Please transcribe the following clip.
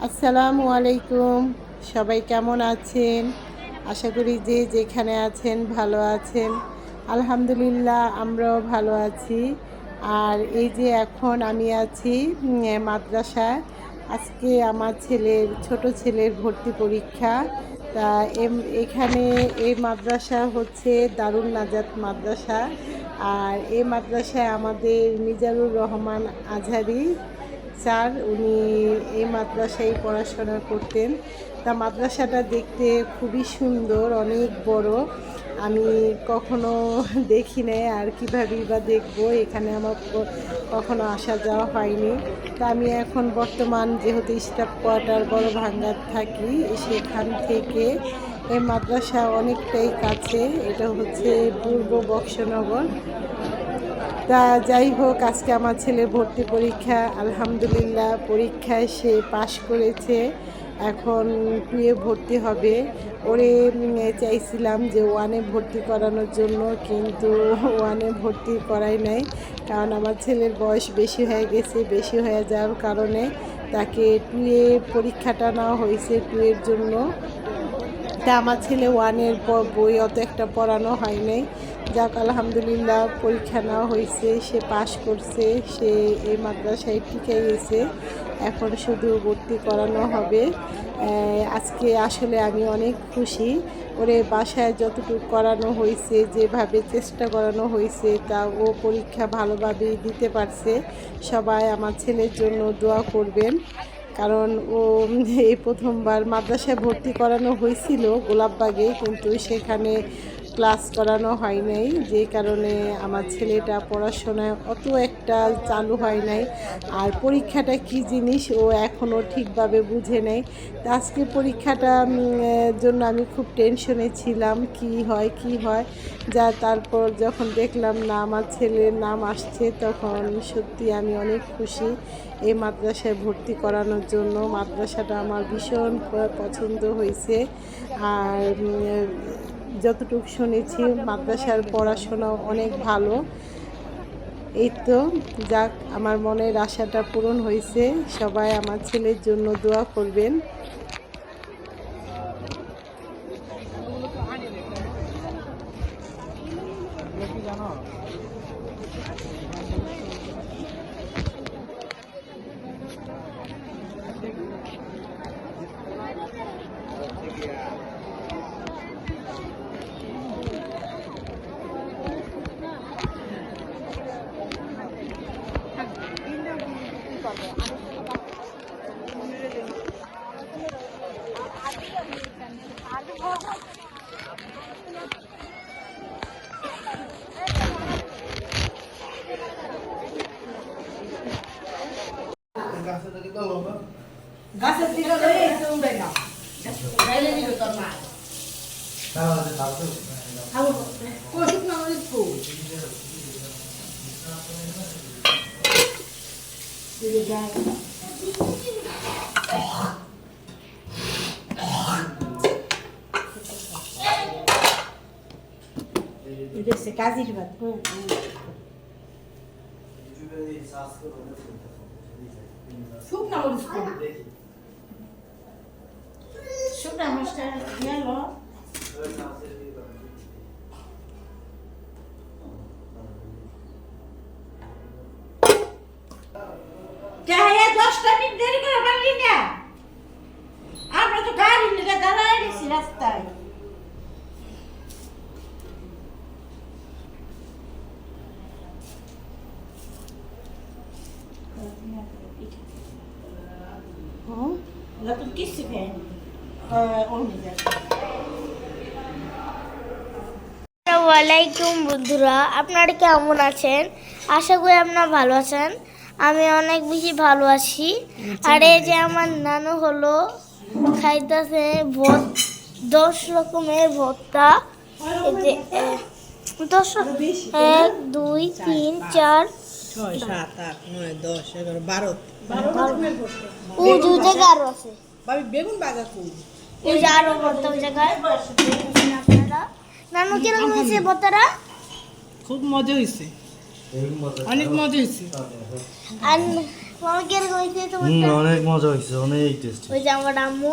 আসসালামু আলাইকুম। সবাই কেমন আছেন? আশা করি যে যেখানে আছেন ভালো আছেন। আলহামদুলিল্লাহ আমরাও ভালো আছি। আর এই যে এখন আমি আছি মাদ্রাসায়। আজকে আমার ছোট ছেলের ভর্তি পরীক্ষা। তা এখানে এই মাদ্রাসা হচ্ছে দারুন নাজাত মাদ্রাসা। আর এই মাদ্রাসায় আমাদের মিজানুর রহমান আজহারি স্যার উনি এই মাদ্রাসায় পড়াশোনা করতেন। তা মাদ্রাসাটা দেখতে খুবই সুন্দর, অনেক বড়। আমি কখনো দেখি নাই, আর কীভাবেই বা দেখবো, এখানে আমার কখনো আসা যাওয়া হয়নি। তা আমি এখন বর্তমান যেহেতু স্টাফ কোয়ার্টার বড় ভাঙ্গার থাকি, সেখান থেকে এই মাদ্রাসা অনেকটাই কাছে। এটা হচ্ছে পূর্ব বক্সনগর। তা যাই হোক, আজকে আমার ছেলে ভর্তি পরীক্ষা, আলহামদুলিল্লাহ পরীক্ষায় সে পাশ করেছে। এখন 2-এ ভর্তি হবে। ওরে চাইছিলাম যে 1-এ ভর্তি করানোর জন্য, কিন্তু 1-এ ভর্তি করাই নাই, কারণ আমার ছেলের বয়স বেশি হয়ে গেছে। বেশি হয়ে যাওয়ার কারণে তাকে 2-এ পরীক্ষাটা নেওয়া হয়েছে 2-এর জন্য। তা আমার ছেলে 1-এর বই অত একটা পড়ানো হয় নাই। যাক আলহামদুলিল্লাহ পরীক্ষা নেওয়া হয়েছে, সে পাশ করছে, সে এই মাদ্রাসায় টিকে গেছে। এখন শুধু ভর্তি করানো হবে। আজকে আসলে আমি অনেক খুশি। ওরে বাসায় যতটুকু করানো হয়েছে, যেভাবে চেষ্টা করানো হয়েছে, তা ও পরীক্ষা ভালোভাবেই দিতে পারছে। সবাই আমার ছেলের জন্য দোয়া করবেন, কারণ ও এই প্রথমবার মাদ্রাসায় ভর্তি করানো হয়েছিল গোলাপবাগে, কিন্তু সেখানে ক্লাস করানো হয় নাই, যে কারণে আমার ছেলেটা পড়াশোনায় অত একটা চালু হয় নাই। আর পরীক্ষাটা কি জিনিস ও এখনও ঠিকভাবে বুঝে নেই। তা আজকে পরীক্ষাটা জন্য আমি খুব টেনশনে ছিলাম, কি হয়। যা তারপর যখন দেখলাম না আমার ছেলের নাম আসছে, তখন সত্যি আমি অনেক খুশি এই মাদ্রাসায় ভর্তি করানোর জন্য। মাদ্রাসাটা আমার ভীষণ পছন্দ হয়েছে। আর যতটুকু শুনেছি মাদ্রাসার পড়াশোনা অনেক ভালো। এই তো, যাক আমার মনের আশাটা পূরণ হয়েছে। সবাই আমার ছেলের জন্য দোয়া করবেন। গাছের দিকে উড়ে না গাইলে দিল তোর মা কোশুক না ওই ফুল দিলে যায় এটা সে কাজের বাদ শুকনা মরিচ শুকনা মরিচটা নিয়ে লো চাহে 10টা মিনিট দেরি করে পারলি না। আমরা তো গাড়ি নিয়ে দাঁড়ায় গেছি রাস্তায়। Lalu kisi kan, আসসালামাইকুম বন্ধুরা, আপনারা কেমন আছেন? আশা করি আপনারা ভালো আছেন। আমি অনেক বেশি ভালো আছি। আর এই যে আমার নানু হলো খাইতেছে 10 রকমের ভর্তা। এই যে 10 1 2 3 4 6 7 8 9 10 11 12 ও দুই জায়গা আরো আছে। ভাবি বেগুন বাগা কই ওই যে আরো ভর্তা ওই জায়গায় আপনারা। নানু কিরকম হয়েছে ভর্তাটা? খুব মজা হইছে, অনেক মজা হয়েছে। আর মামা কিরকম হয়েছে তোমারটা? অনেক মজা হয়েছে, অনেক টেস্টি। ওই যে আমার আম্মু